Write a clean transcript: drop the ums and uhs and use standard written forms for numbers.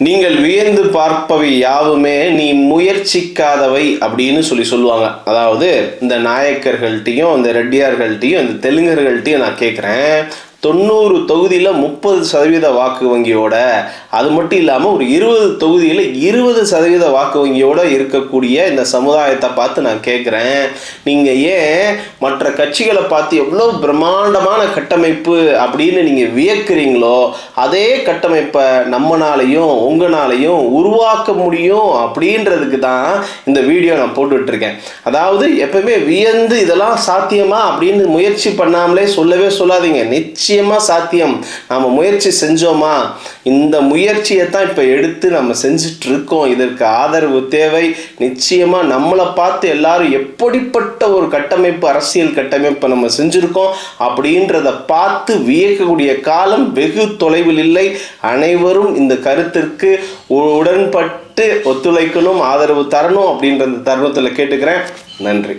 நீங்கள் வியந்து பார்ப்பவை யாவுமே நீ முயற்சிக்காதவை அப்படின்னு சொல்லுவாங்க. அதாவது இந்த நாயக்கர்கள்ட்டையும் இந்த ரெட்டியார்கள்ட்டையும் இந்த தெலுங்கர்கள்ட்டையும் நான் கேட்குறேன், 90 தொகுதியில் 30% வாக்கு வங்கியோட, அது மட்டும் இல்லாமல் ஒரு 20 தொகுதியில் 20% வாக்கு வங்கியோட இருக்கக்கூடிய இந்த சமுதாயத்தை பார்த்து நான் கேட்குறேன், நீங்கள் ஏன் மற்ற கட்சிகளை பார்த்து எவ்வளோ பிரம்மாண்டமான கட்டமைப்பு அப்படின்னு நீங்கள் வியக்கிறீங்களோ அதே கட்டமைப்பை நம்மனாலையும் உங்களாலையும் உருவாக்க முடியும் அப்படின்றதுக்கு தான் இந்த வீடியோ நான் போட்டுட்ருக்கேன். அதாவது எப்பவுமே வியந்து இதெல்லாம் சாத்தியமா அப்படின்னு முயற்சி பண்ணாமலே சொல்லவே சொல்லாதீங்க. நிச்சயமாக சாத்தியம். நாம் முயற்சி செஞ்சோமா, இந்த முயற்சியை தான் இப்போ எடுத்து நம்ம செஞ்சுட்டு இருக்கோம். இதற்கு ஆதரவு தேவை. நிச்சயமாக நம்மளை பார்த்து எல்லாரும் எப்படிப்பட்ட ஒரு கட்டமைப்பு, அரசியல் கட்டமைப்பை நம்ம செஞ்சுருக்கோம் அப்படின்றத பார்த்து வியக்கக்கூடிய காலம் வெகு தொலைவில் இல்லை. அனைவரும் இந்த கருத்திற்கு உடன்பட்டு ஒத்துழைக்கணும், ஆதரவு தரணும் அப்படின்ற தருணத்தில் கேட்டுக்கிறேன். நன்றி.